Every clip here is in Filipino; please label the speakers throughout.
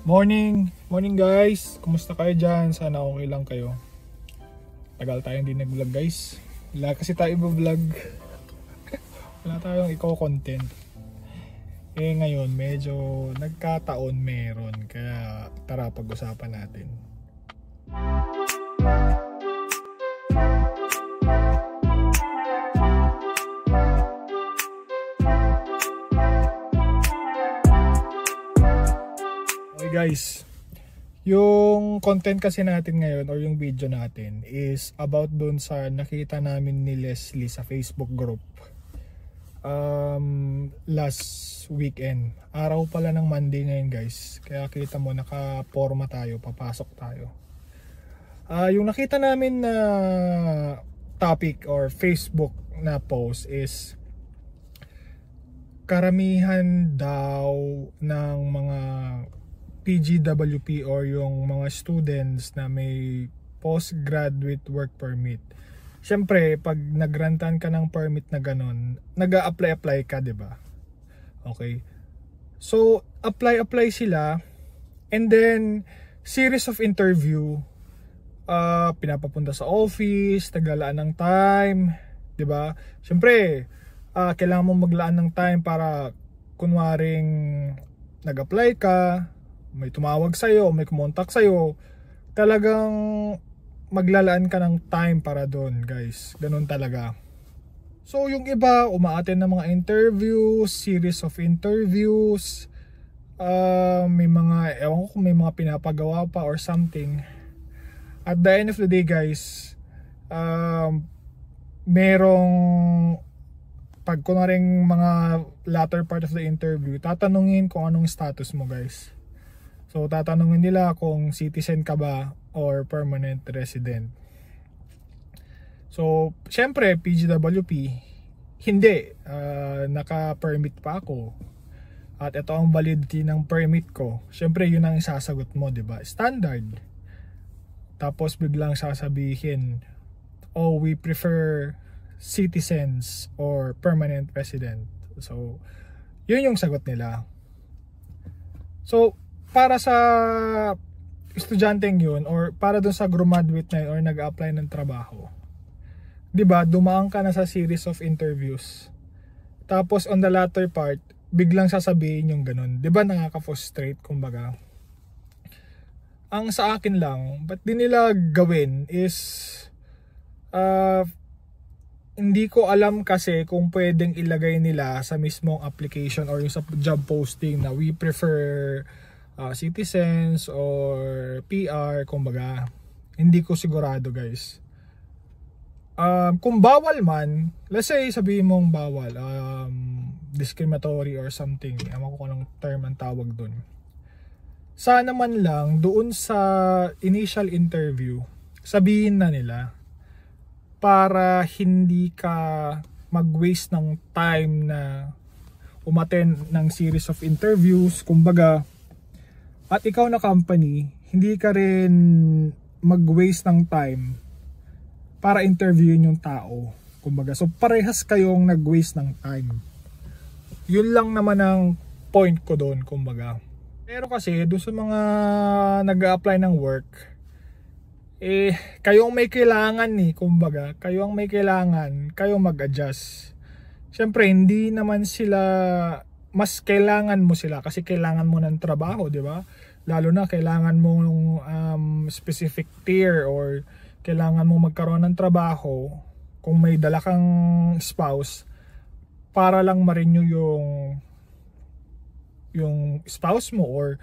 Speaker 1: Morning guys. Kumusta kayo dyan? Sana okay lang kayo. Tagal tayong hindi nag-vlog guys. Wala kasi tayo vlog. Wala tayong content. Ngayon medyo nagkataon meron. Kaya tara pag-usapan natin. Guys, yung content kasi natin ngayon or yung video natin is about dun sa nakita namin ni Leslie sa Facebook group last weekend. Araw pala ng Monday ngayon guys, kaya kita mo naka-forma tayo, papasok tayo. Yung nakita namin na topic or Facebook na post is karamihan daw ng mga PGWP or yung mga students na may postgraduate work permit. Siyempre, pag nagrantan ka ng permit na ganun, nag-a-apply ka, 'di ba? Okay. So, apply sila and then series of interview, pinapapunta sa office, naglalaan ng time, 'di ba? Siyempre, kailangan mo maglaan ng time para kunwaring nag-apply ka, may tumawag sa'yo, may kumontak sa'yo, talagang maglalaan ka ng time para doon guys. Ganun talaga. So yung iba, umaattend ng mga interviews, series of interviews, may mga, ewan ko kung may mga pinapagawa pa or something. At the end of the day guys, merong pag kunaring mga latter part of the interview, tatanungin kung anong status mo guys. So tatanungin nila kung citizen ka ba or permanent resident. So syempre PGWP, hindi, naka-permit pa ako. At ito ang validity ng permit ko. Syempre yun ang isasagot mo, 'di ba? Standard. Tapos biglang sasabihin, "Oh, we prefer citizens or permanent resident." So yun yung sagot nila. So para sa estudyanteng yun or para dun sa graduate na yun or nag-apply ng trabaho, 'di ba, dumaan ka na sa series of interviews, tapos on the latter part biglang sasabihin yung ganun, 'di ba, nakaka-frustrate kumbaga. Ang sa akin lang, ba't di nila gawin is hindi ko alam kasi kung pwedeng ilagay nila sa mismong application or yung sa job posting na we prefer citizens or PR, kumbaga. Hindi ko sigurado guys. Kung bawal man, let's say sabihin mong bawal, discriminatory or something, ewan ko kung anong term ang tawag dun. Sana man lang doon sa initial interview sabihin na nila para hindi ka mag-waste ng time na umattend ng series of interviews, kumbaga. At ikaw na company, hindi ka rin mag-waste ng time para interviewin yung tao, kumbaga. So parehas kayong nag-waste ng time. Yun lang naman ang point ko doon, kumbaga. Pero kasi doon sa mga nag-a-apply ng work, kayo ang may kailangan kumbaga. Kayo ang may kailangan, kayo mag-adjust. Siyempre hindi naman sila, mas kailangan mo sila kasi kailangan mo ng trabaho, di ba? Lalo na kailangan mo ng specific tier or kailangan mo magkaroon ng trabaho kung may dala kang spouse para lang ma-renew yung spouse mo or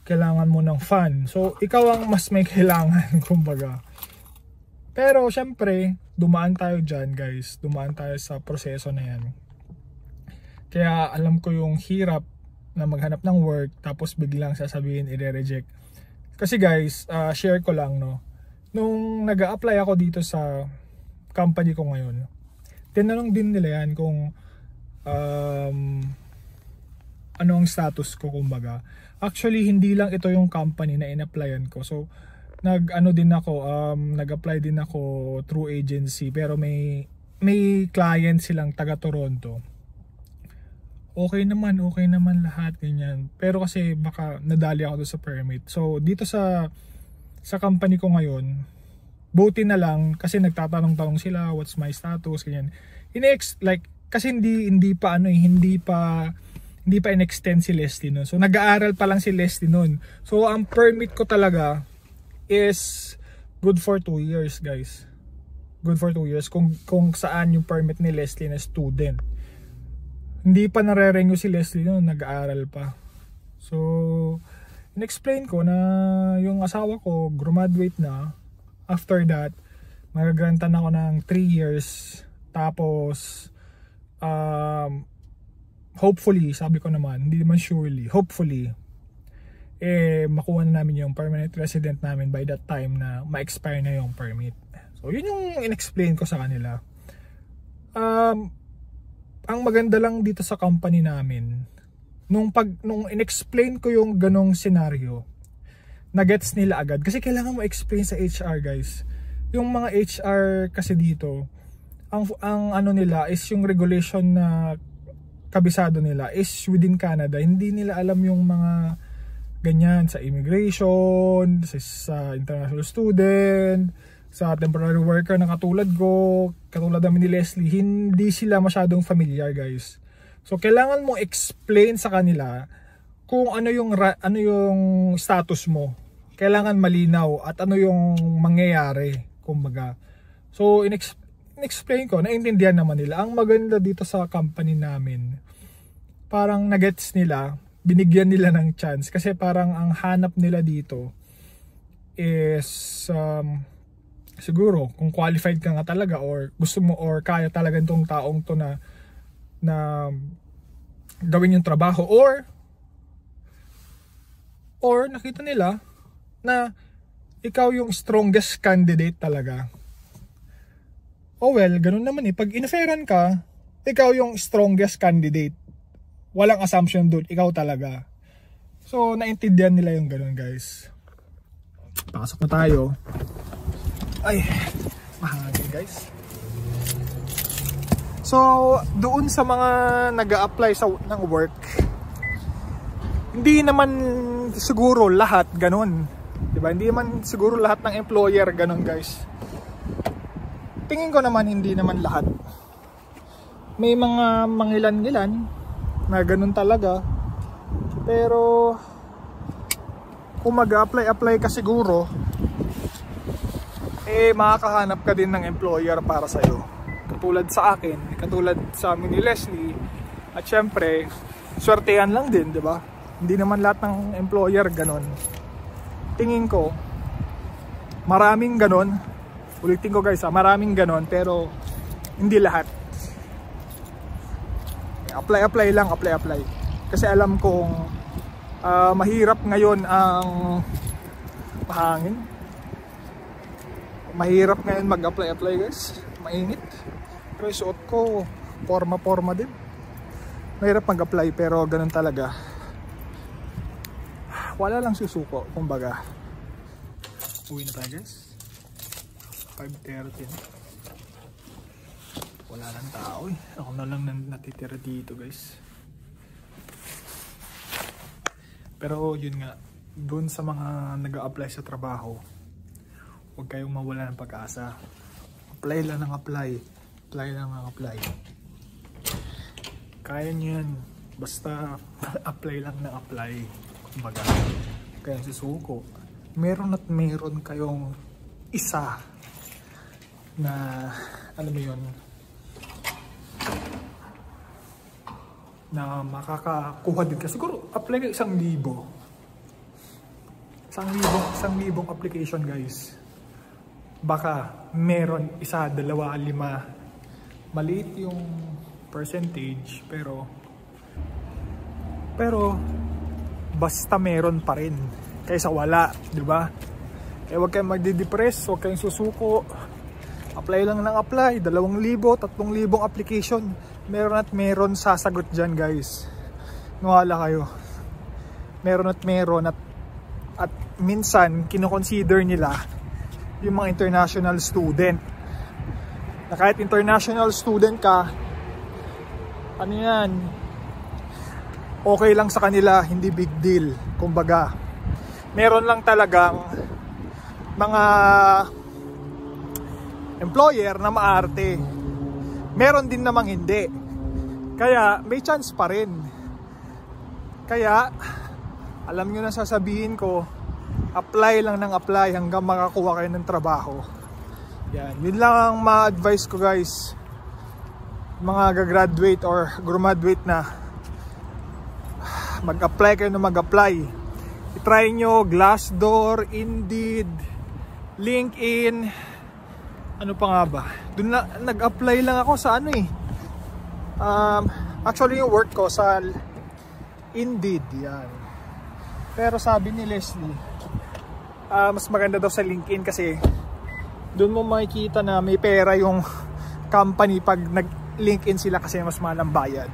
Speaker 1: kailangan mo ng fund. So ikaw ang mas may kailangan kumbaga. Pero syempre dumaan tayo dyan guys, dumaan tayo sa proseso na yan. Kaya alam ko yung hirap na maghanap ng work tapos biglang sasabihin i-reject. Kasi guys, share ko lang nung nag-a-apply ako dito sa company ko ngayon, tinanong din nila yan kung ano ang status ko kumbaga. Actually hindi lang ito yung company na in-applyan ko. So nag-apply din ako through agency pero may client silang taga Toronto. okay naman lahat, ganyan. Pero kasi baka nadali ako doon sa permit. So dito sa company ko ngayon, buti na lang kasi nagtatanong-tanong sila what's my status, ganyan. Like kasi hindi pa in-extend si Leslie noon. So nag-aaral pa lang si Leslie noon. So ang permit ko talaga is good for 2 years, guys. Good for 2 years kung saan yung permit ni Leslie na student. Hindi pa nare-renew si Leslie noon, nag-aaral pa. So in-explain ko na yung asawa ko graduate na. After that, magagrantan ako ng 3 years. Tapos hopefully, sabi ko naman, hindi naman surely, hopefully makuha na namin yung permanent resident namin by that time na ma-expire na yung permit. So yun yung in-explain ko sa kanila. Ang maganda lang dito sa company namin, nung in-explain ko yung ganong scenario, na-gets nila agad. Kasi kailangan mo explain sa HR, guys. Yung mga HR kasi dito, ang ano nila is yung regulation na kabisado nila is within Canada. Hindi nila alam yung mga ganyan sa immigration, sa international student, sa temporary worker na katulad ko, katulad namin ni Leslie. Hindi sila masyadong familiar, guys. So kailangan mo explain sa kanila kung ano yung status mo. Kailangan malinaw at ano yung mangyayari, kumbaga. So in-explain ko, naintindihan naman nila. Ang maganda dito sa company namin, parang nagets nila, binigyan nila ng chance. Kasi parang ang hanap nila dito is siguro kung qualified ka nga talaga or gusto mo or kaya talaga itong taong to na gawin yung trabaho or nakita nila na ikaw yung strongest candidate talaga. Oh well, ganun naman eh. Pag in-offeran ka, ikaw yung strongest candidate. Walang assumption doon, ikaw talaga. So, naintindihan nila yung ganun, guys. Pasok na tayo. Ay, mahangin, guys. So, doon sa mga nag-a-apply ng work, hindi naman siguro lahat ganun. Diba? Hindi naman siguro lahat ng employer ganun, guys. Tingin ko naman hindi naman lahat. May mga mangilan-ngilan na ganun talaga. Pero kung mag-apply ka siguro, makakahanap ka din ng employer para sa'yo. Katulad sa akin, katulad sa amin ni Leslie. At syempre, swertehan lang din, di ba? Hindi naman lahat ng employer ganun. Tingin ko, maraming ganun. Ulitin ko, guys, maraming ganun, pero hindi lahat. Apply lang, apply. Kasi alam kong mahirap ngayon ang mahangin. Mahirap ngayon mag-apply, guys. Mainit. Pero yung suot ko, forma din. Mahirap mag-apply, pero ganun talaga. Wala lang susuko, kumbaga. Uwi na tayo, guys. 5:30 na. Wala lang tao eh. Ako na lang natitira dito, guys. Pero yun nga, doon sa mga nag-a-apply sa trabaho, huwag kayong mawala ng pag-asa. Apply lang ng apply. Apply lang ng apply. Kaya nyo yan. Basta apply lang ng apply. Kumbaga, kaya susuko. Meron at meron kayong isa na, alam mo yun, na makakakuha din ka. Siguro apply ka 1,000. 1,000 application, guys. Baka meron 1, 2, 5. Maliit yung percentage, pero basta meron pa rin kaysa wala, di ba? Kaya huwag kayong magde-depress, huwag kayong susuko. Apply lang ng apply, 2,000, 3,000 application. Meron at meron sasagot dyan, guys. Nawala kayo. Meron at meron at minsan kino-consider nila yung mga international student. Na kahit international student ka, ano yan, okay lang sa kanila, hindi big deal. Kumbaga, meron lang talagang mga employer na maarte. Meron din namang hindi. Kaya may chance pa rin. Kaya alam nyo na sasabihin ko, apply lang ng apply hanggang makakuha kayo ng trabaho. Yan, yun lang ang ma-advise ko guys, mga gagraduate or graduate na. Mag-apply kayo na mag-apply. I-try nyo Glassdoor, Indeed, LinkedIn, ano pa nga ba? Doon na, nag-apply lang ako sa ano eh. Actually yung work ko sa Indeed, yan. Pero sabi ni Leslie, mas maganda daw sa LinkedIn kasi doon mo makikita na may pera yung company pag nag-LinkedIn sila kasi mas mahal ang bayad.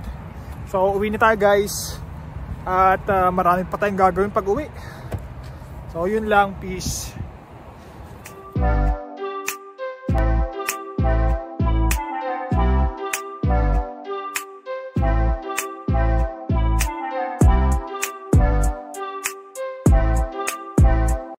Speaker 1: So uwi na tayo guys. At marami pa tayong gagawin pag uwi. So yun lang, peace.